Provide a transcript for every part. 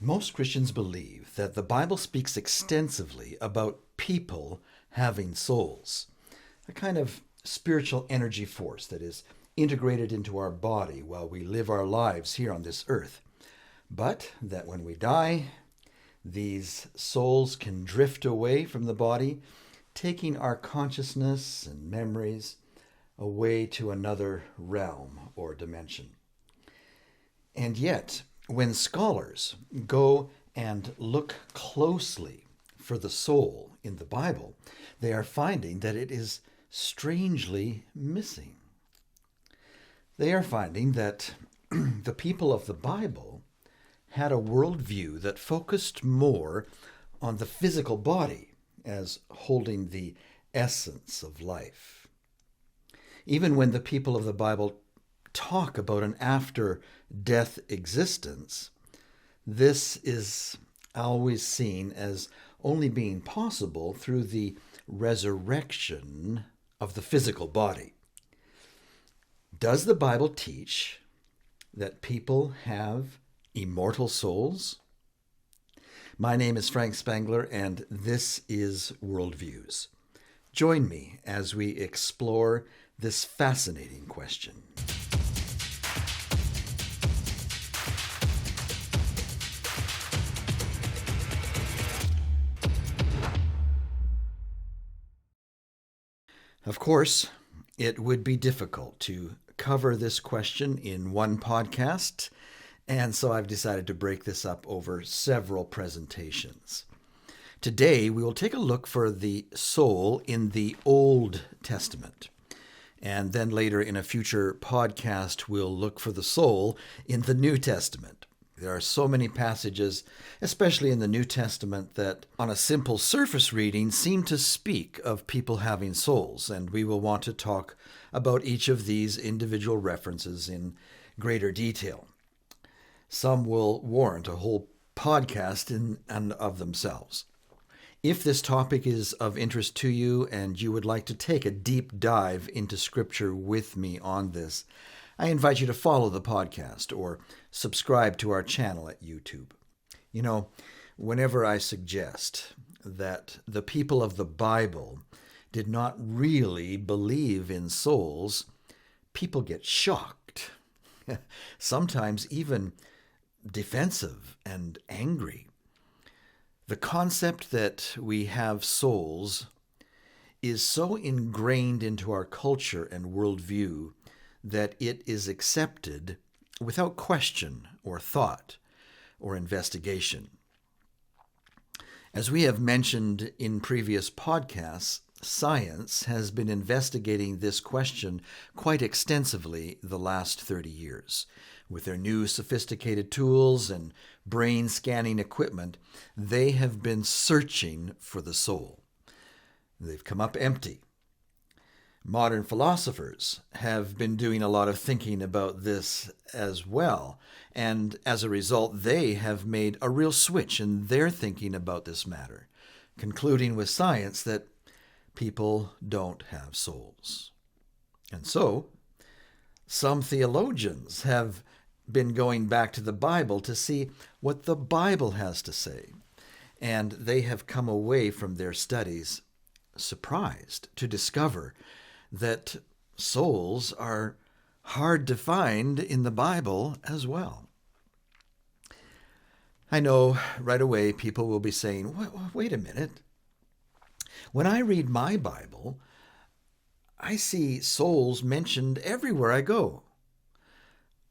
Most Christians believe that the Bible speaks extensively about people having souls, a kind of spiritual energy force that is integrated into our body while we live our lives here on this earth, but that when we die, these souls can drift away from the body, taking our consciousness and memories away to another realm or dimension. And yet, when scholars go and look closely for the soul in the Bible, they are finding that it is strangely missing. They are finding that the people of the Bible had a worldview that focused more on the physical body as holding the essence of life. Even when the people of the Bible talk about an after-death existence, this is always seen as only being possible through the resurrection of the physical body. Does the Bible teach that people have immortal souls? My name is Frank Spangler, and this is Worldviews. Join me as we explore this fascinating question. Of course, it would be difficult to cover this question in one podcast, and so I've decided to break this up over several presentations. Today, we will take a look for the soul in the Old Testament. And then later in a future podcast, we'll look for the soul in the New Testament. There are so many passages, especially in the New Testament, that on a simple surface reading seem to speak of people having souls, and we will want to talk about each of these individual references in greater detail. Some will warrant a whole podcast in and of themselves. If this topic is of interest to you and you would like to take a deep dive into Scripture with me on this, I invite you to follow the podcast or subscribe to our channel at YouTube. You know, whenever I suggest that the people of the Bible did not really believe in souls, people get shocked, sometimes even defensive and angry. The concept that we have souls is so ingrained into our culture and worldview that it is accepted without question or thought or investigation. As we have mentioned in previous podcasts, science has been investigating this question quite extensively the last 30 years. With their new sophisticated tools and brain scanning equipment, they have been searching for the soul. They've come up empty. Modern philosophers have been doing a lot of thinking about this as well, and as a result, they have made a real switch in their thinking about this matter, concluding with science that people don't have souls. And so, some theologians have been going back to the Bible to see what the Bible has to say, and they have come away from their studies surprised to discover that souls are hard to find in the Bible as well. I know right away people will be saying, wait a minute. When I read my Bible, I see souls mentioned everywhere I go.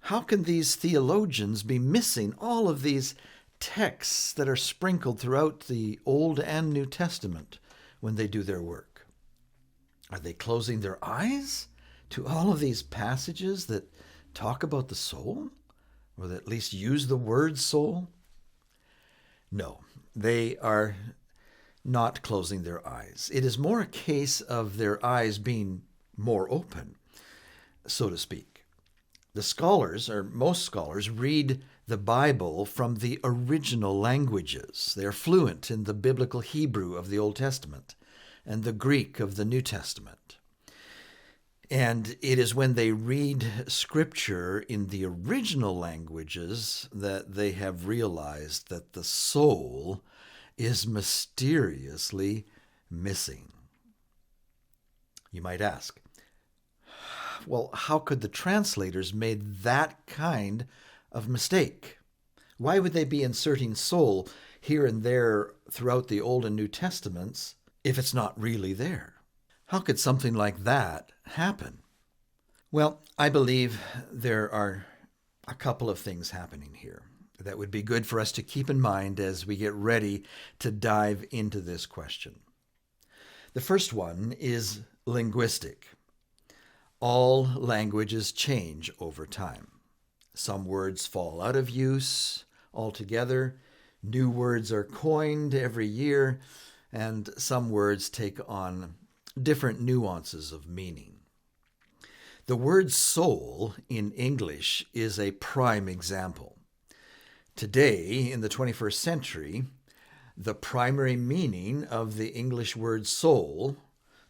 How can these theologians be missing all of these texts that are sprinkled throughout the Old and New Testament when they do their work? Are they closing their eyes to all of these passages that talk about the soul, or that at least use the word soul? No, they are not closing their eyes. It is more a case of their eyes being more open, so to speak. The scholars, or most scholars, read the Bible from the original languages. They are fluent in the biblical Hebrew of the Old Testament and the Greek of the New Testament. And it is when they read Scripture in the original languages that they have realized that the soul is mysteriously missing. You might ask, well, how could the translators made that kind of mistake? Why would they be inserting soul here and there throughout the Old and New Testaments if it's not really there? How could something like that happen? Well, I believe there are a couple of things happening here that would be good for us to keep in mind as we get ready to dive into this question. The first one is linguistic. All languages change over time. Some words fall out of use altogether. New words are coined every year, and some words take on different nuances of meaning. The word soul in English is a prime example. Today, in the 21st century, the primary meaning of the English word soul,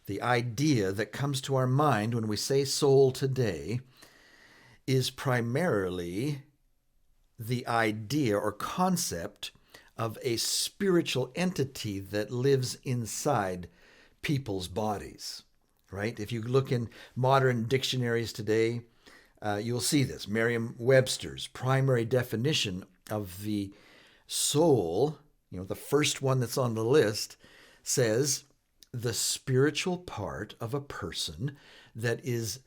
the idea that comes to our mind when we say soul today, is primarily the idea or concept of a spiritual entity that lives inside people's bodies, right? If you look in modern dictionaries today, you'll see this. Merriam-Webster's primary definition of the soul, the first one that's on the list, says the spiritual part of a person that is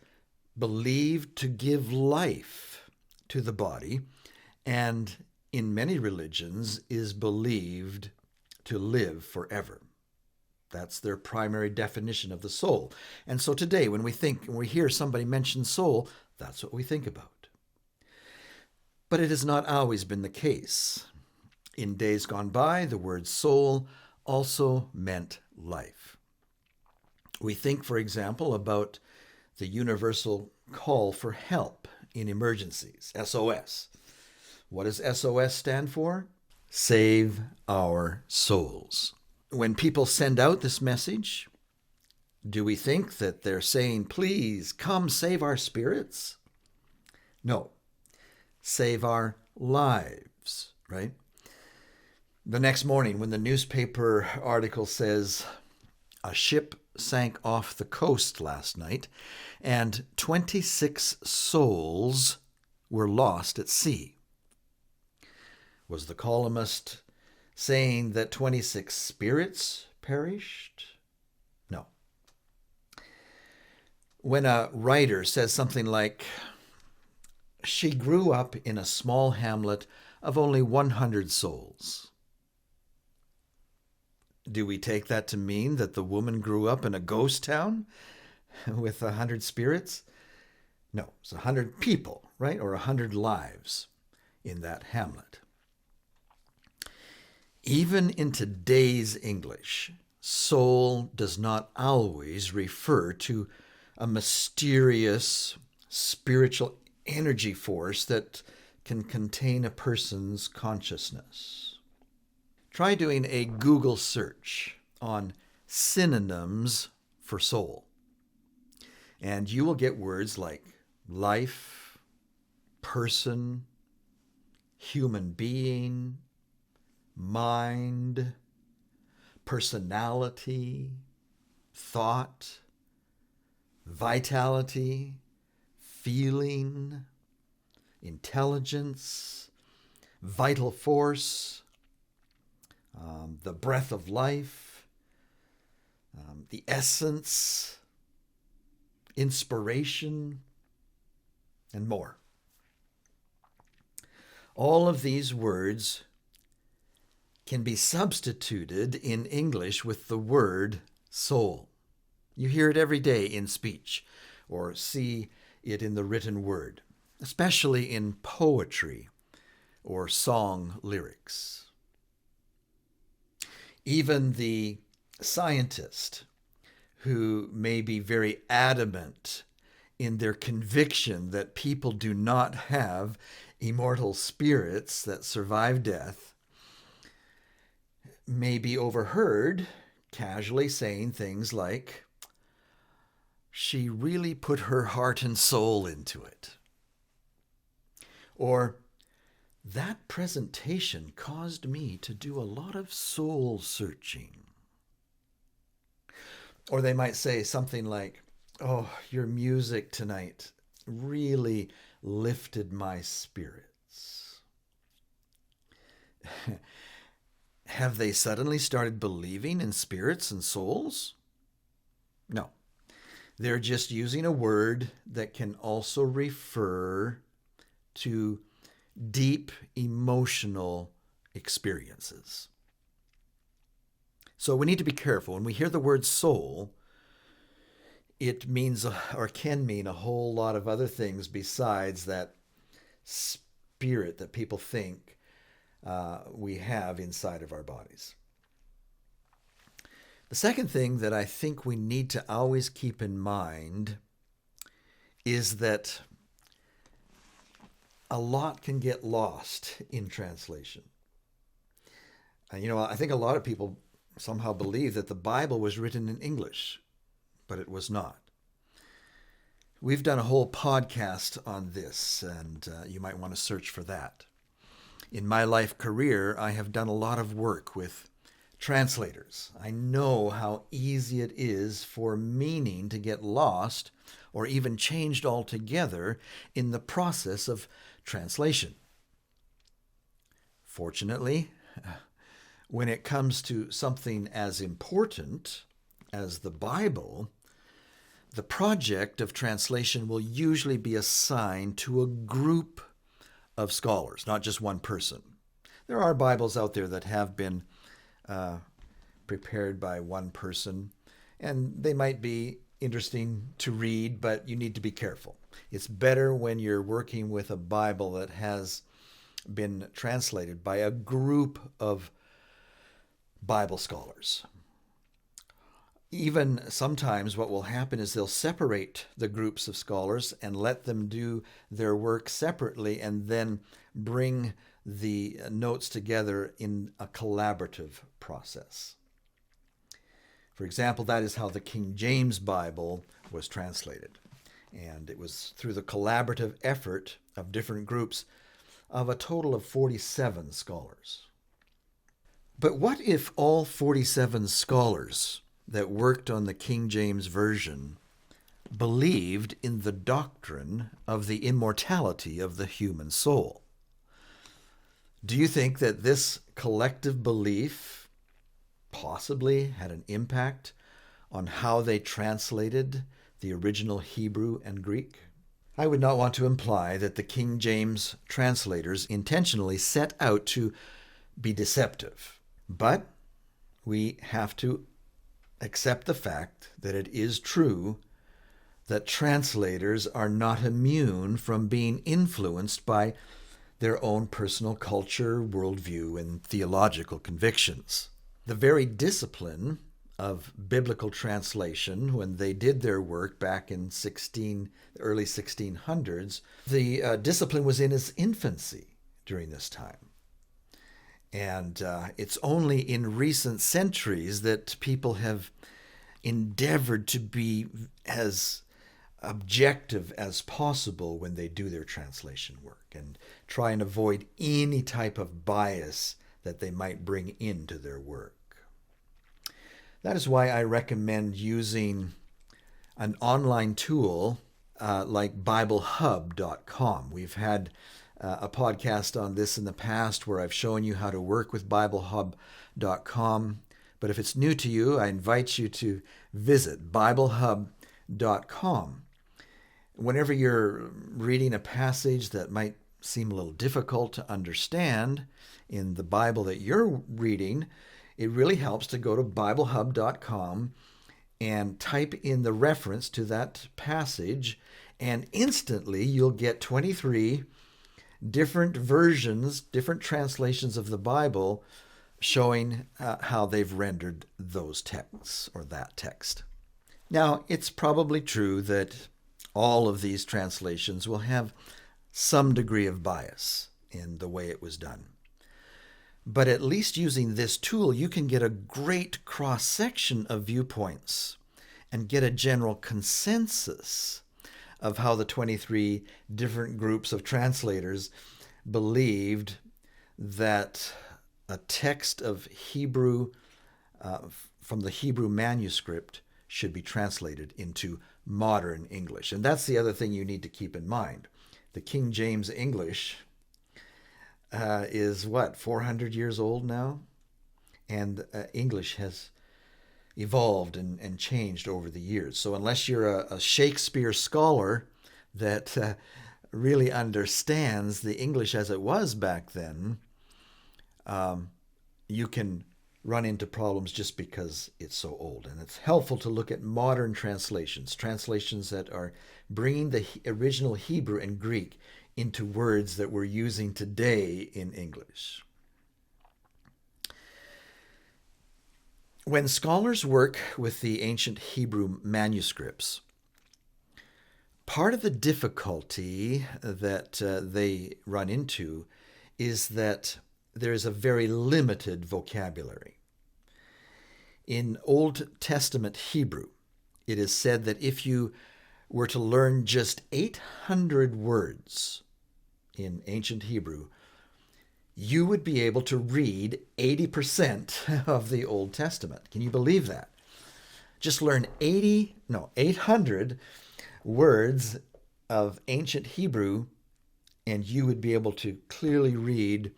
believed to give life to the body, and in many religions is believed to live forever. That's their primary definition of the soul. And so today, when we hear somebody mention soul, that's what we think about. But it has not always been the case. In days gone by, the word soul also meant life. We think, for example, about the universal call for help in emergencies, SOS. What does SOS stand for? Save our souls. When people send out this message, do we think that they're saying, please come save our spirits? No. Save our lives, right? The next morning, when the newspaper article says, a ship sank off the coast last night and 26 souls were lost at sea. Was the columnist saying that 26 spirits perished? No. When a writer says something like, she grew up in a small hamlet of only 100 souls, do we take that to mean that the woman grew up in a ghost town with 100 spirits? No, it's 100 people, right? Or 100 lives in that hamlet. Even in today's English, soul does not always refer to a mysterious spiritual energy force that can contain a person's consciousness. Try doing a Google search on synonyms for soul, and you will get words like life, person, human being, mind, personality, thought, vitality, feeling, intelligence, vital force, the breath of life, the essence, inspiration, and more. All of these words can be substituted in English with the word soul. You hear it every day in speech or see it in the written word, especially in poetry or song lyrics. Even the scientist who may be very adamant in their conviction that people do not have immortal spirits that survive death may be overheard casually saying things like, she really put her heart and soul into it. Or, that presentation caused me to do a lot of soul searching. Or they might say something like, oh, your music tonight really lifted my spirits. Have they suddenly started believing in spirits and souls? No. They're just using a word that can also refer to deep emotional experiences. So we need to be careful. When we hear the word soul, it means or can mean a whole lot of other things besides that spirit that people think we have inside of our bodies. The second thing that I think we need to always keep in mind is that a lot can get lost in translation. I think a lot of people somehow believe that the Bible was written in English, but it was not. We've done a whole podcast on this, and you might want to search for that. In my life career, I have done a lot of work with translators. I know how easy it is for meaning to get lost or even changed altogether in the process of translation. Fortunately, when it comes to something as important as the Bible, the project of translation will usually be assigned to a group of scholars, not just one person. There are Bibles out there that have been prepared by one person, and they might be interesting to read, but you need to be careful. It's better when you're working with a Bible that has been translated by a group of Bible scholars. Even sometimes what will happen is they'll separate the groups of scholars and let them do their work separately and then bring the notes together in a collaborative process. For example, that is how the King James Bible was translated. And it was through the collaborative effort of different groups of a total of 47 scholars. But what if all 47 scholars that worked on the King James Version believed in the doctrine of the immortality of the human soul? Do you think that this collective belief possibly had an impact on how they translated the original Hebrew and Greek? I would not want to imply that the King James translators intentionally set out to be deceptive, but we have to accept the fact that it is true that translators are not immune from being influenced by their own personal culture, worldview, and theological convictions. The very discipline of biblical translation, when they did their work back in the early 1600s, the discipline was in its infancy during this time. And it's only in recent centuries that people have endeavored to be as objective as possible when they do their translation work and try and avoid any type of bias that they might bring into their work. That is why I recommend using an online tool like BibleHub.com. We've had a podcast on this in the past where I've shown you how to work with BibleHub.com. But if it's new to you, I invite you to visit BibleHub.com. Whenever you're reading a passage that might seem a little difficult to understand in the Bible that you're reading, it really helps to go to BibleHub.com and type in the reference to that passage, and instantly you'll get 23 different versions, different translations of the Bible showing how they've rendered those texts or that text. Now, it's probably true that all of these translations will have some degree of bias in the way it was done. But at least using this tool, you can get a great cross-section of viewpoints and get a general consensus of how the 23 different groups of translators believed that a text of Hebrew from the Hebrew manuscript should be translated into modern English. And that's the other thing you need to keep in mind. The King James English is 400 years old now? And English has evolved and changed over the years. So unless you're a Shakespeare scholar that really understands the English as it was back then, you can run into problems just because it's so old. And it's helpful to look at modern translations that are bringing the original Hebrew and Greek into words that we're using today in English. When scholars work with the ancient Hebrew manuscripts, part of the difficulty that they run into is that there is a very limited vocabulary. In Old Testament Hebrew, it is said that if you were to learn just 800 words in ancient Hebrew, you would be able to read 80% of the Old Testament. Can you believe that? Just learn 800 words of ancient Hebrew, and you would be able to clearly read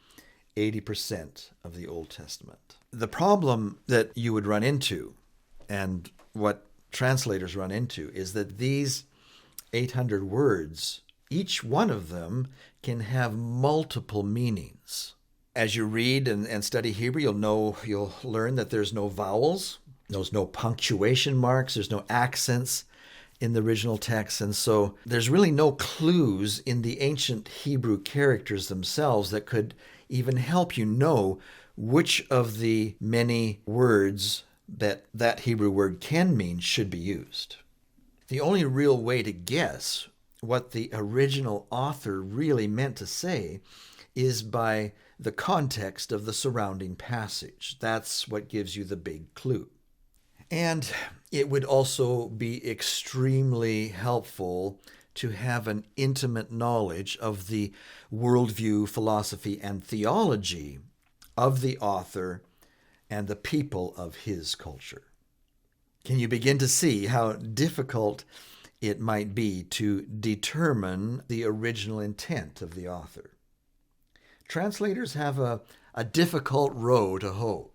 80% of the Old Testament. The problem that you would run into, and what translators run into, is that these 800 words, each one of them can have multiple meanings. As you read and study Hebrew, you'll learn that there's no vowels, there's no punctuation marks, there's no accents in the original text, and so there's really no clues in the ancient Hebrew characters themselves that could even help you know which of the many words that Hebrew word can mean should be used. The only real way to guess what the original author really meant to say is by the context of the surrounding passage. That's what gives you the big clue. And it would also be extremely helpful to have an intimate knowledge of the worldview, philosophy, and theology of the author and the people of his culture. Can you begin to see how difficult it might be to determine the original intent of the author? Translators have a difficult row to hoe.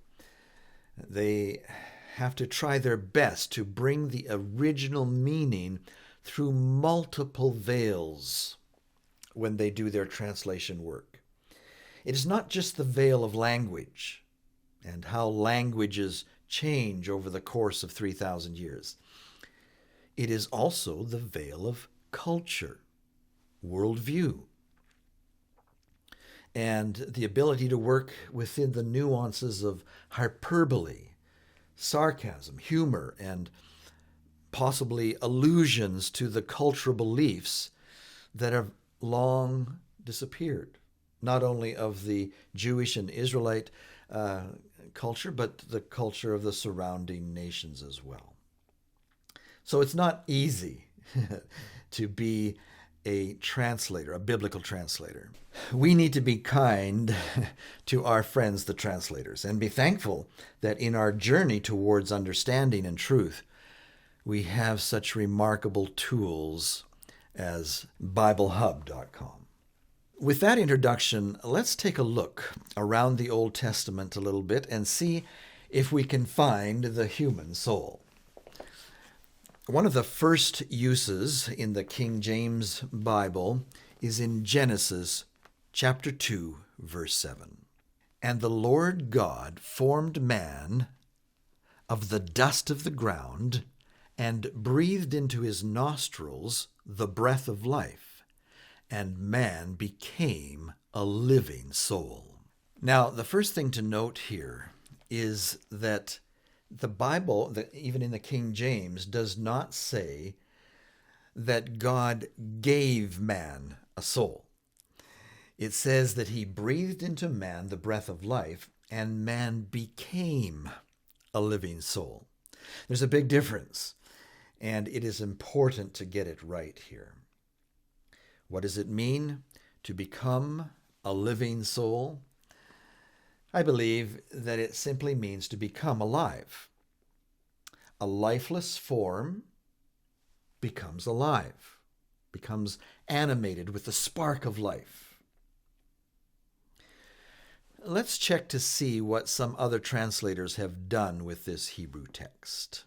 They have to try their best to bring the original meaning through multiple veils when they do their translation work. It is not just the veil of language and how languages change over the course of 3,000 years. It is also the veil of culture, worldview, and the ability to work within the nuances of hyperbole, sarcasm, humor, and possibly allusions to the cultural beliefs that have long disappeared, not only of the Jewish and Israelite culture, but the culture of the surrounding nations as well. So it's not easy to be a translator, a biblical translator. We need to be kind to our friends, the translators, and be thankful that in our journey towards understanding and truth, we have such remarkable tools as BibleHub.com. With that introduction, let's take a look around the Old Testament a little bit and see if we can find the human soul. One of the first uses in the King James Bible is in Genesis chapter 2, verse 7. And the Lord God formed man of the dust of the ground and breathed into his nostrils the breath of life, and man became a living soul. Now, the first thing to note here is that the Bible, even in the King James, does not say that God gave man a soul. It says that he breathed into man the breath of life, and man became a living soul. There's a big difference. and it is important to get it right here. What does it mean to become a living soul? I believe that it simply means to become alive. A lifeless form becomes alive, becomes animated with the spark of life. Let's check to see what some other translators have done with this Hebrew text.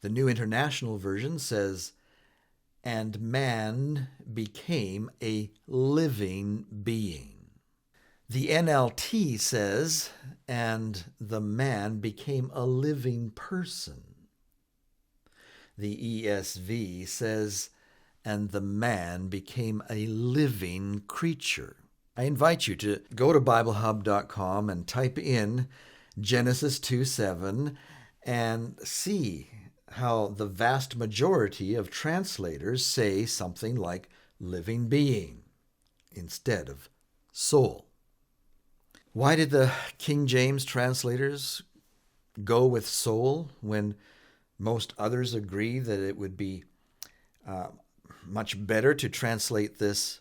The New International Version says, "And man became a living being." The NLT says, "And the man became a living person." The ESV says, "And the man became a living creature." I invite you to go to BibleHub.com and type in Genesis 2:7 and see how the vast majority of translators say something like living being instead of soul. Why did the King James translators go with soul when most others agree that it would be much better to translate this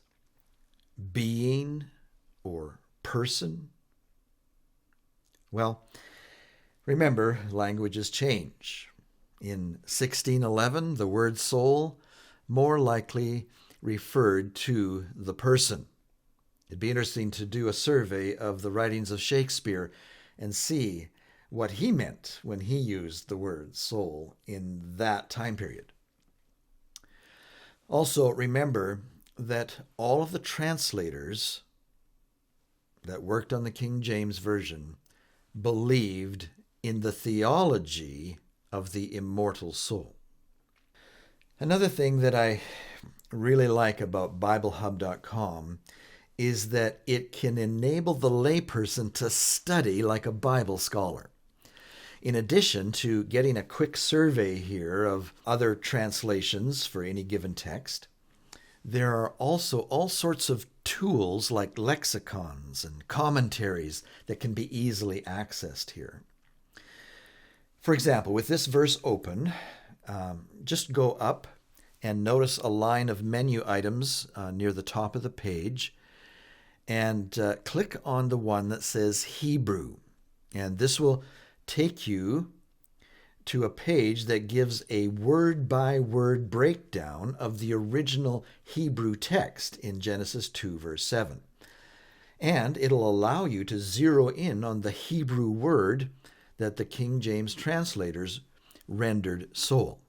being or person? Well, remember, languages change. In 1611, the word soul more likely referred to the person. It'd be interesting to do a survey of the writings of Shakespeare and see what he meant when he used the word soul in that time period. Also, remember that all of the translators that worked on the King James Version believed in the theology of the immortal soul. Another thing that I really like about BibleHub.com is that it can enable the layperson to study like a Bible scholar. In addition to getting a quick survey here of other translations for any given text, there are also all sorts of tools like lexicons and commentaries that can be easily accessed here. For example, with this verse open, just go up and notice a line of menu items near the top of the page, and click on the one that says Hebrew. And this will take you to a page that gives a word-by-word breakdown of the original Hebrew text in Genesis 2, verse 7. And it'll allow you to zero in on the Hebrew word that the King James translators rendered soul.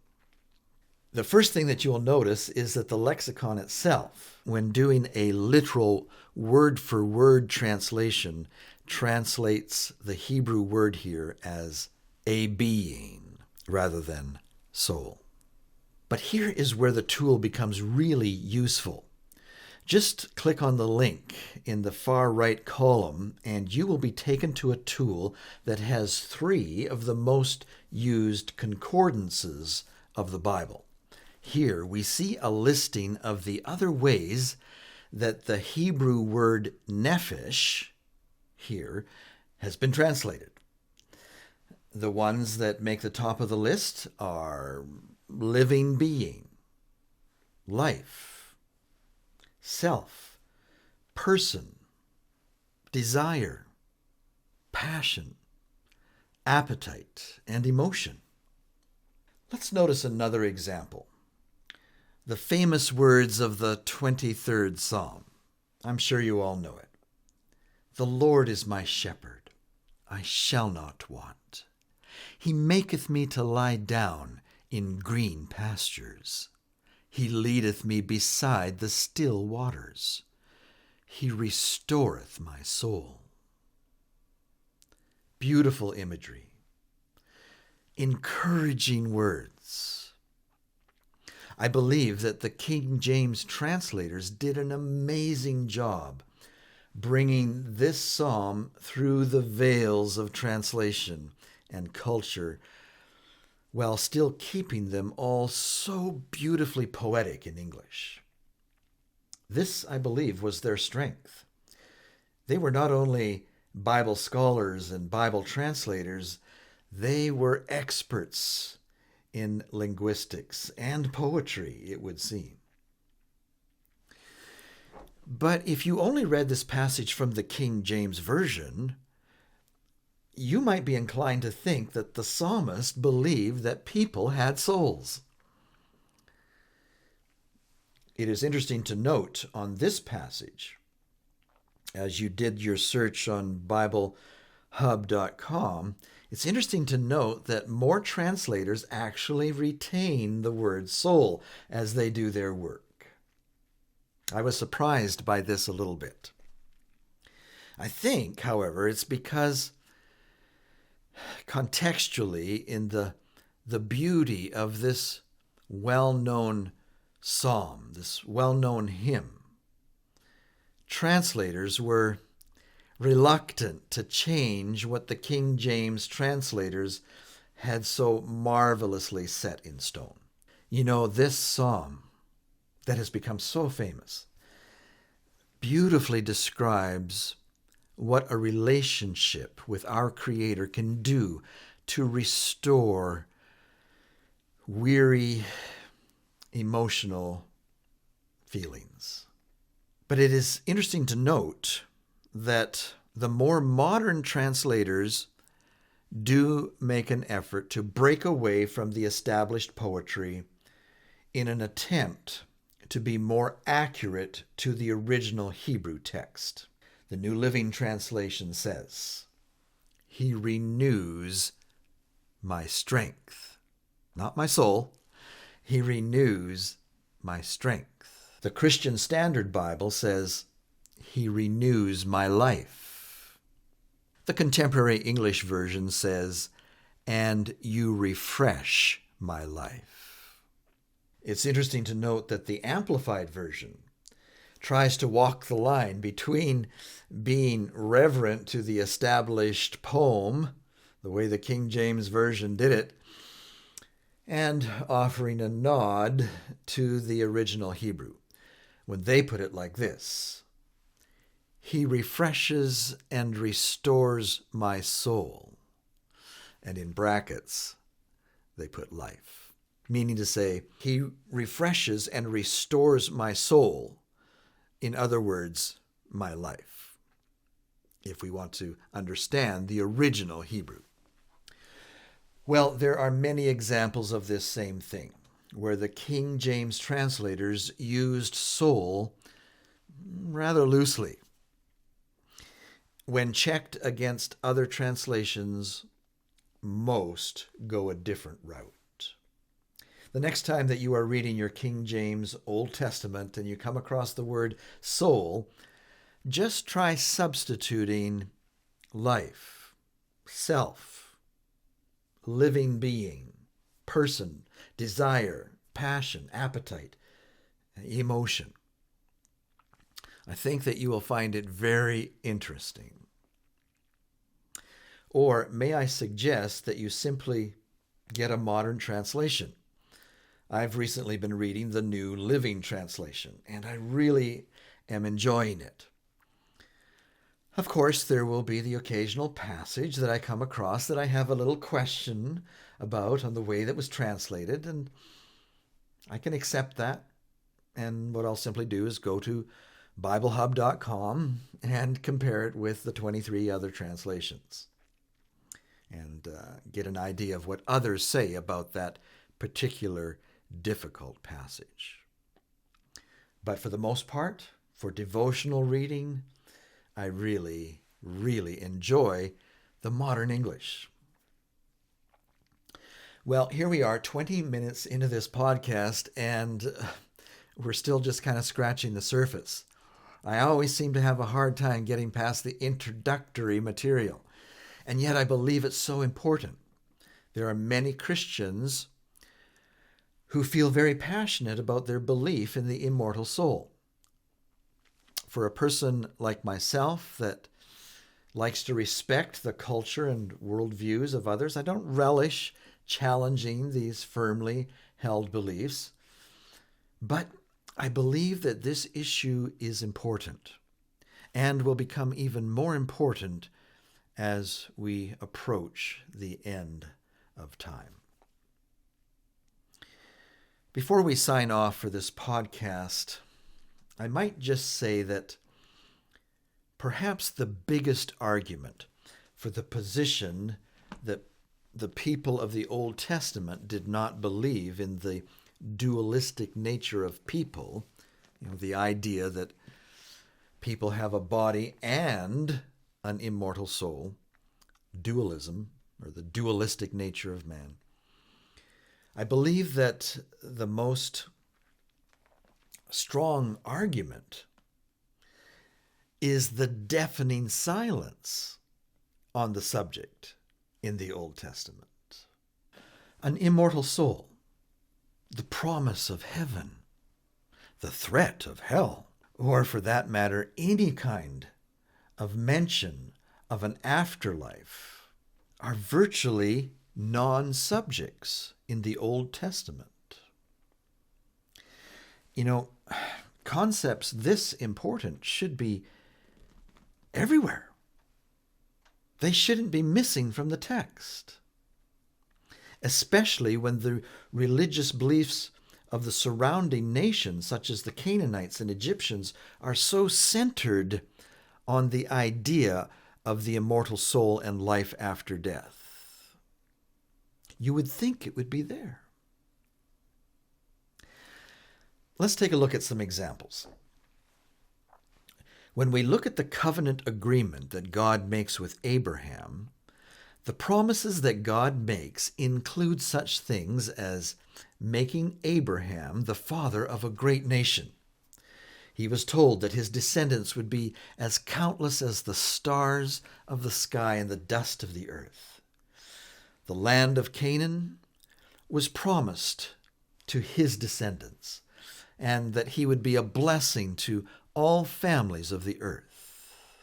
The first thing that you'll notice is that the lexicon itself, when doing a literal word-for-word translation, translates the Hebrew word here as a being rather than soul. But here is where the tool becomes really useful. Just click on the link in the far right column and you will be taken to a tool that has 3 of the most used concordances of the Bible. Here we see a listing of the other ways that the Hebrew word nephesh here has been translated. The ones that make the top of the list are living being, life, self, person, desire, passion, appetite, and emotion. Let's notice another example. The famous words of the 23rd Psalm. I'm sure you all know it. "The Lord is my shepherd, I shall not want. He maketh me to lie down in green pastures. He leadeth me beside the still waters. He restoreth my soul." Beautiful imagery. Encouraging words. I believe that the King James translators did an amazing job bringing this psalm through the veils of translation and culture while still keeping them all so beautifully poetic in English. This, I believe, was their strength. They were not only Bible scholars and Bible translators, they were experts in linguistics and poetry, it would seem. But if you only read this passage from the King James Version, you might be inclined to think that the psalmist believed that people had souls. It is interesting to note on this passage, as you did your search on BibleHub.com, it's interesting to note that more translators actually retain the word soul as they do their work. I was surprised by this a little bit. I think, however, it's because contextually, in the beauty of this well-known psalm, this well-known hymn, translators were reluctant to change what the King James translators had so marvelously set in stone. You know, this psalm that has become so famous beautifully describes what a relationship with our Creator can do to restore weary, emotional feelings. But it is interesting to note that the more modern translators do make an effort to break away from the established poetry in an attempt to be more accurate to the original Hebrew text. The New Living Translation says, "He renews my strength." Not my soul. He renews my strength. The Christian Standard Bible says, "He renews my life." The Contemporary English Version says, "And you refresh my life." It's interesting to note that the Amplified Version tries to walk the line between being reverent to the established poem, the way the King James Version did it, and offering a nod to the original Hebrew, when they put it like this: "He refreshes and restores my soul." And in brackets, they put life. Meaning to say, he refreshes and restores my soul. In other words, my life, if we want to understand the original Hebrew. Well, there are many examples of this same thing, where the King James translators used soul rather loosely. When checked against other translations, most go a different route. The next time that you are reading your King James Old Testament and you come across the word soul, just try substituting life, self, living being, person, desire, passion, appetite, emotion. I think that you will find it very interesting. Or may I suggest that you simply get a modern translation? I've recently been reading the New Living Translation, and I really am enjoying it. Of course, there will be the occasional passage that I come across that I have a little question about on the way that was translated, and I can accept that. And what I'll simply do is go to BibleHub.com and compare it with the 23 other translations and get an idea of what others say about that particular difficult passage. But for the most part, for devotional reading, I really, really enjoy the modern English. Well, here we are 20 minutes into this podcast, and we're still just kind of scratching the surface. I always seem to have a hard time getting past the introductory material, and yet I believe it's so important. There are many Christians who feel very passionate about their belief in the immortal soul. For a person like myself that likes to respect the culture and worldviews of others, I don't relish challenging these firmly held beliefs. But I believe that this issue is important and will become even more important as we approach the end of time. Before we sign off for this podcast, I might just say that perhaps the biggest argument for the position that the people of the Old Testament did not believe in the dualistic nature of people, the idea that people have a body and an immortal soul, dualism, or the dualistic nature of man. I believe that the most strong argument is the deafening silence on the subject in the Old Testament. An immortal soul, the promise of heaven, the threat of hell, or for that matter, any kind of mention of an afterlife are virtually non-subjects in the Old Testament. Concepts this important should be everywhere. They shouldn't be missing from the text, especially when the religious beliefs of the surrounding nations, such as the Canaanites and Egyptians, are so centered on the idea of the immortal soul and life after death. You would think it would be there. Let's take a look at some examples. When we look at the covenant agreement that God makes with Abraham, the promises that God makes include such things as making Abraham the father of a great nation. He was told that his descendants would be as countless as the stars of the sky and the dust of the earth. The land of Canaan was promised to his descendants, and that he would be a blessing to all families of the earth.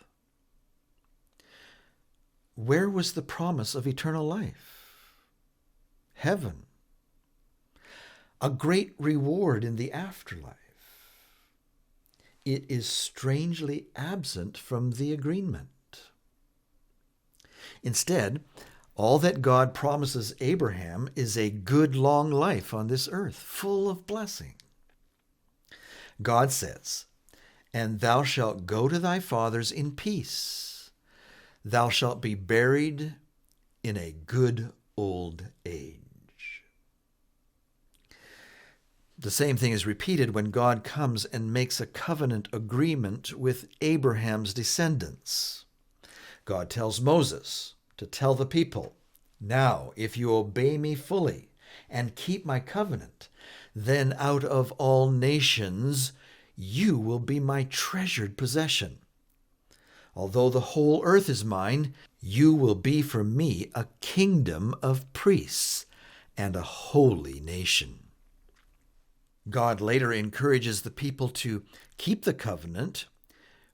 Where was the promise of eternal life? Heaven. A great reward in the afterlife. It is strangely absent from the agreement. Instead, all that God promises Abraham is a good long life on this earth, full of blessing. God says, "And thou shalt go to thy fathers in peace. Thou shalt be buried in a good old age." The same thing is repeated when God comes and makes a covenant agreement with Abraham's descendants. God tells Moses to tell the people, "Now, if you obey me fully and keep my covenant, then out of all nations you will be my treasured possession. Although the whole earth is mine, you will be for me a kingdom of priests and a holy nation." God later encourages the people to keep the covenant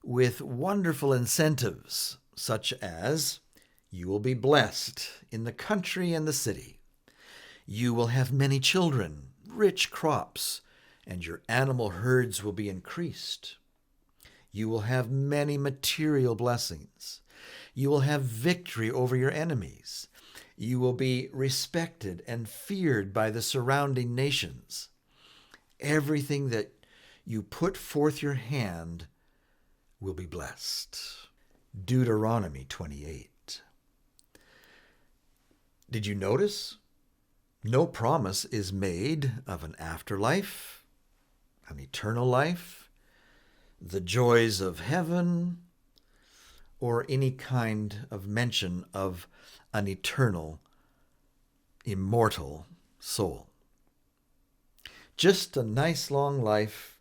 with wonderful incentives, such as, "You will be blessed in the country and the city. You will have many children, rich crops, and your animal herds will be increased. You will have many material blessings. You will have victory over your enemies. You will be respected and feared by the surrounding nations. Everything that you put forth your hand will be blessed." Deuteronomy 28. Did you notice? No promise is made of an afterlife, an eternal life, the joys of heaven, or any kind of mention of an eternal, immortal soul. Just a nice long life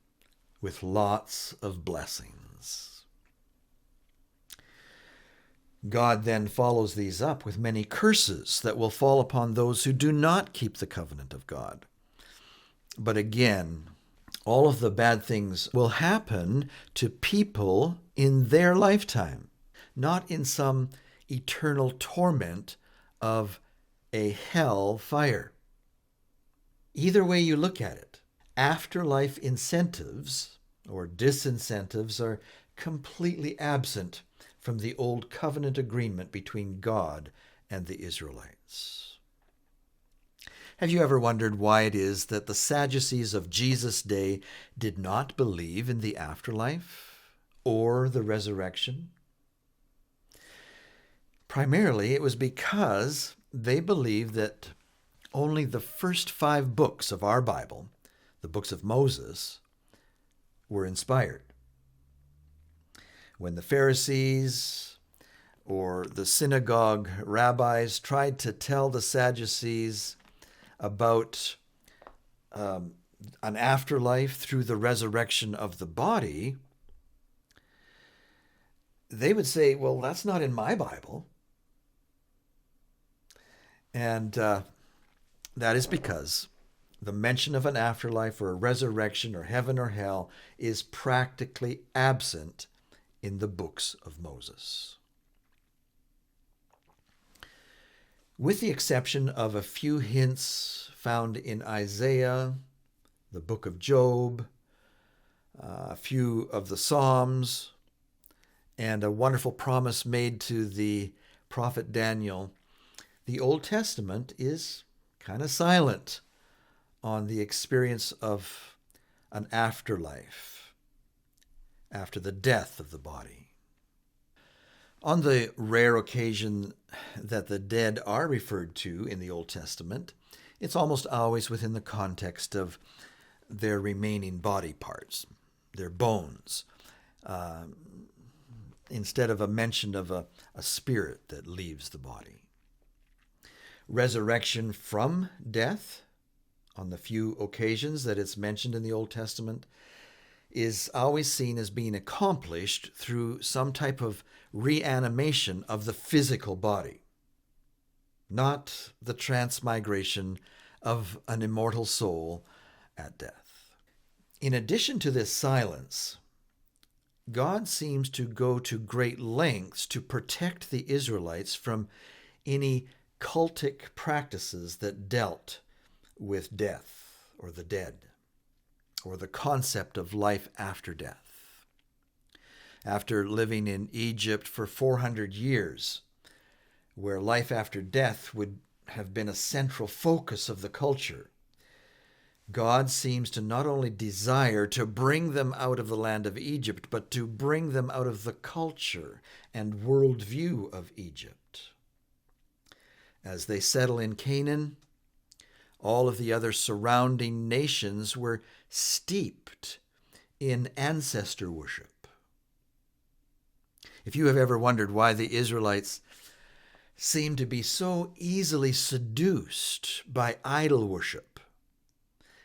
with lots of blessings. God then follows these up with many curses that will fall upon those who do not keep the covenant of God. But again, all of the bad things will happen to people in their lifetime, not in some eternal torment of a hell fire. Either way you look at it, afterlife incentives or disincentives are completely absent from the old covenant agreement between God and the Israelites. Have you ever wondered why it is that the Sadducees of Jesus' day did not believe in the afterlife or the resurrection? Primarily, it was because they believed that only the first 5 books of our Bible, the books of Moses, were inspired. When the Pharisees or the synagogue rabbis tried to tell the Sadducees about an afterlife through the resurrection of the body, they would say, well, that's not in my Bible. And that is because the mention of an afterlife or a resurrection or heaven or hell is practically absent in the books of Moses. With the exception of a few hints found in Isaiah, the book of Job, a few of the Psalms, and a wonderful promise made to the prophet Daniel, the Old Testament is kind of silent on the experience of an afterlife after the death of the body. On the rare occasion that the dead are referred to in the Old Testament, it's almost always within the context of their remaining body parts, their bones, instead of a mention of a spirit that leaves the body. Resurrection from death, on the few occasions that it's mentioned in the Old Testament, is always seen as being accomplished through some type of reanimation of the physical body, not the transmigration of an immortal soul at death. In addition to this silence, God seems to go to great lengths to protect the Israelites from any cultic practices that dealt with death or the dead, or the concept of life after death. After living in Egypt for 400 years, where life after death would have been a central focus of the culture, God seems to not only desire to bring them out of the land of Egypt, but to bring them out of the culture and worldview of Egypt. As they settle in Canaan, all of the other surrounding nations were steeped in ancestor worship. If you have ever wondered why the Israelites seemed to be so easily seduced by idol worship,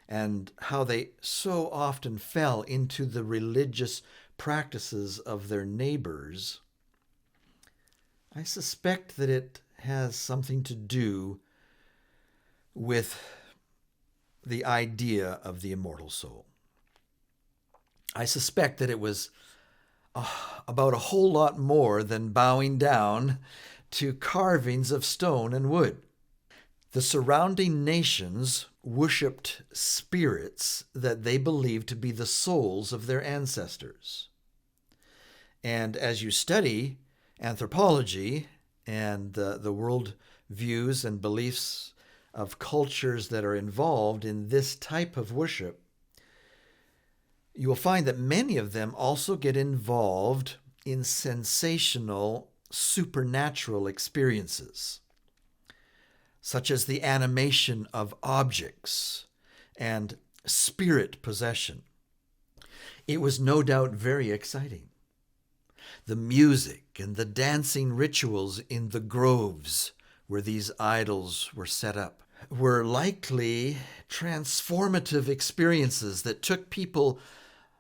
and how they so often fell into the religious practices of their neighbors, I suspect that it has something to do with the idea of the immortal soul. I suspect that it was about a whole lot more than bowing down to carvings of stone and wood. The surrounding nations worshipped spirits that they believed to be the souls of their ancestors. And as you study anthropology and the world views and beliefs of cultures that are involved in this type of worship, you will find that many of them also get involved in sensational, supernatural experiences, such as the animation of objects and spirit possession. It was no doubt very exciting. The music and the dancing rituals in the groves where these idols were set up were likely transformative experiences that took people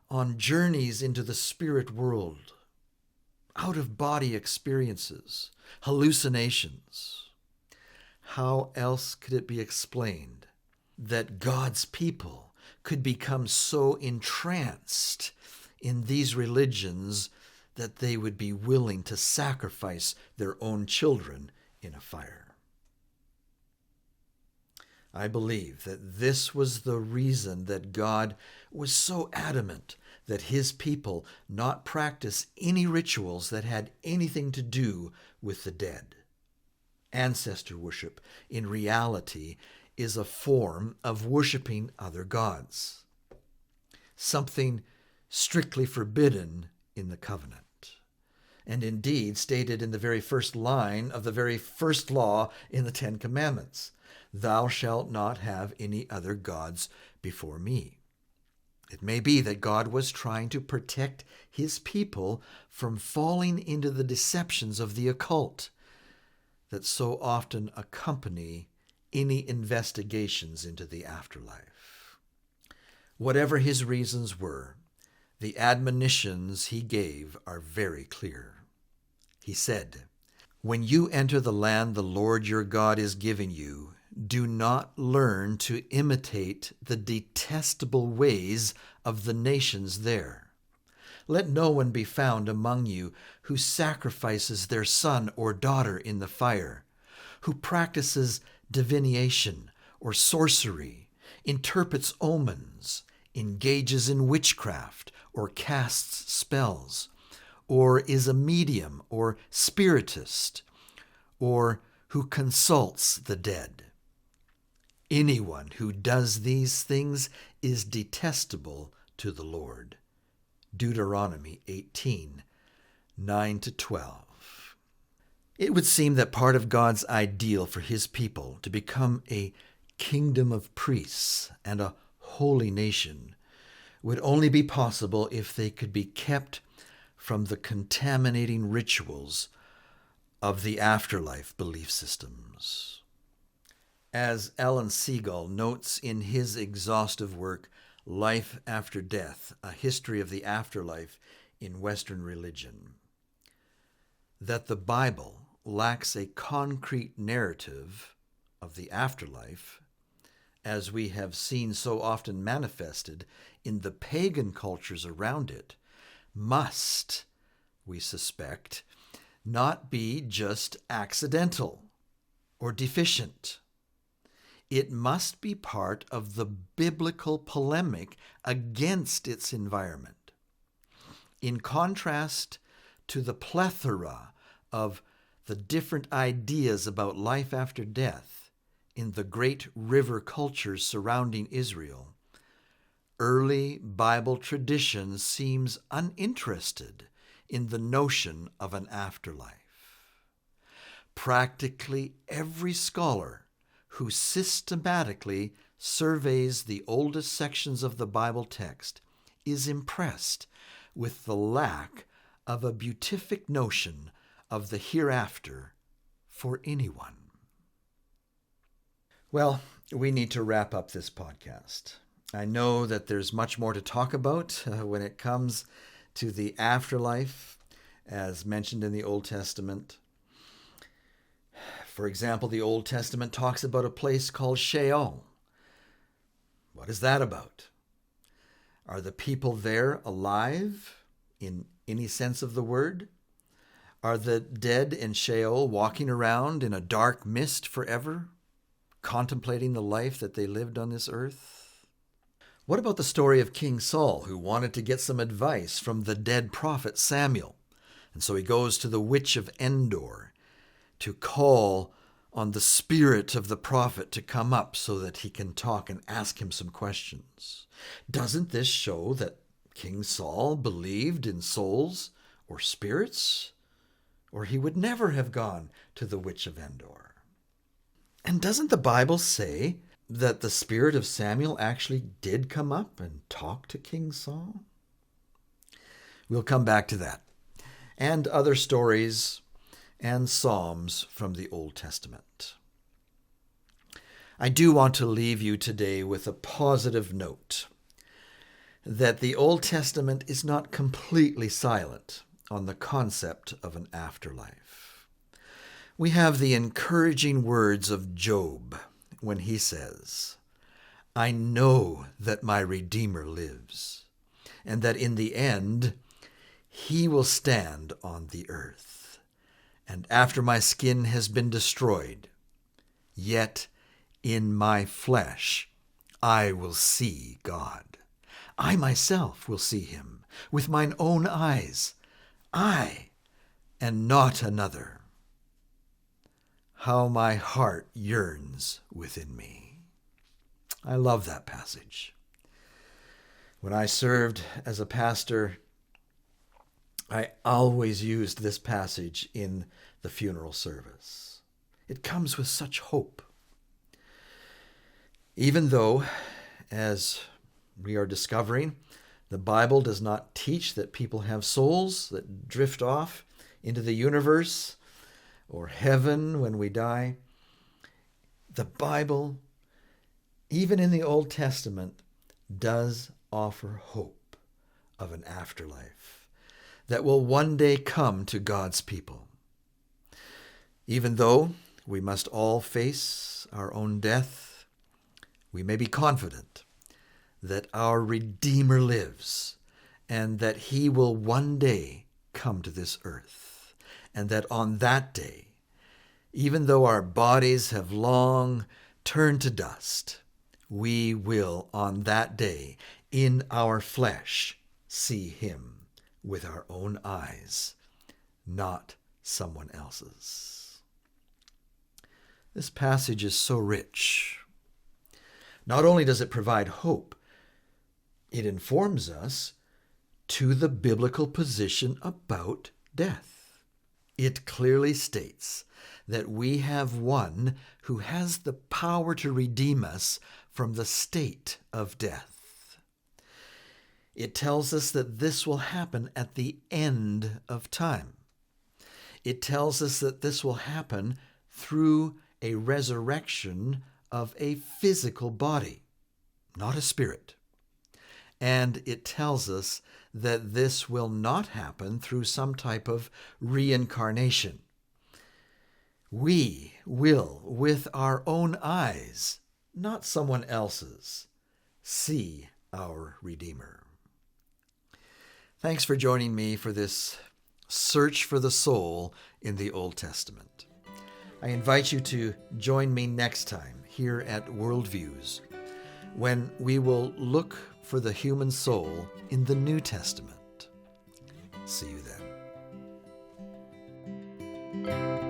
on journeys into the spirit world, out-of-body experiences, hallucinations. How else could it be explained that God's people could become so entranced in these religions that they would be willing to sacrifice their own children in a fire? I believe that this was the reason that God was so adamant that his people not practice any rituals that had anything to do with the dead. Ancestor worship, in reality, is a form of worshiping other gods, something strictly forbidden in the covenant, and indeed stated in the very first line of the very first law in the Ten Commandments, "Thou shalt not have any other gods before me." It may be that God was trying to protect his people from falling into the deceptions of the occult that so often accompany any investigations into the afterlife. Whatever his reasons were, the admonitions he gave are very clear. He said, "When you enter the land the Lord your God is giving you, do not learn to imitate the detestable ways of the nations there. Let no one be found among you who sacrifices their son or daughter in the fire, who practices divination or sorcery, interprets omens, engages in witchcraft, or casts spells, or is a medium or spiritist, or who consults the dead. Anyone who does these things is detestable to the Lord." Deuteronomy 18, 9-12. It would seem that part of God's ideal for his people to become a kingdom of priests and a holy nation would only be possible if they could be kept from the contaminating rituals of the afterlife belief systems. As Alan Segal notes in his exhaustive work, Life After Death, A History of the Afterlife in Western Religion, that the Bible lacks a concrete narrative of the afterlife, as we have seen so often manifested in the pagan cultures around it, must, we suspect, not be just accidental or deficient. It must be part of the biblical polemic against its environment. In contrast to the plethora of the different ideas about life after death in the great river cultures surrounding Israel, early Bible tradition seems uninterested in the notion of an afterlife. Practically every scholar who systematically surveys the oldest sections of the Bible text is impressed with the lack of a beatific notion of the hereafter for anyone. Well, we need to wrap up this podcast. I know that there's much more to talk about when it comes to the afterlife, as mentioned in the Old Testament. For example, the Old Testament talks about a place called Sheol. What is that about? Are the people there alive in any sense of the word? Are the dead in Sheol walking around in a dark mist forever, contemplating the life that they lived on this earth? What about the story of King Saul, who wanted to get some advice from the dead prophet Samuel? And so he goes to the witch of Endor to call on the spirit of the prophet to come up so that he can talk and ask him some questions. Doesn't this show that King Saul believed in souls or spirits? Or he would never have gone to the witch of Endor. And doesn't the Bible say that the spirit of Samuel actually did come up and talk to King Saul? We'll come back to that and other stories and Psalms from the Old Testament. I do want to leave you today with a positive note that the Old Testament is not completely silent on the concept of an afterlife. We have the encouraging words of Job when he says, "I know that my Redeemer lives, and that in the end he will stand on the earth. And after my skin has been destroyed, yet in my flesh I will see God. I myself will see him with mine own eyes, I, and not another. How my heart yearns within me." I love that passage. When I served as a pastor, I always used this passage in the funeral service. It comes with such hope. Even though, as we are discovering, the Bible does not teach that people have souls that drift off into the universe or heaven when we die, the Bible, even in the Old Testament, does offer hope of an afterlife that will one day come to God's people. Even though we must all face our own death, we may be confident that our Redeemer lives and that he will one day come to this earth, and that on that day, even though our bodies have long turned to dust, we will on that day in our flesh see him with our own eyes, not someone else's. This passage is so rich. Not only does it provide hope, it informs us to the biblical position about death. It clearly states that we have one who has the power to redeem us from the state of death. It tells us that this will happen at the end of time. It tells us that this will happen through a resurrection of a physical body, not a spirit. And it tells us that this will not happen through some type of reincarnation. We will, with our own eyes, not someone else's, see our Redeemer. Thanks for joining me for this search for the soul in the Old Testament. I invite you to join me next time here at Worldviews, when we will look for the human soul in the New Testament. See you then.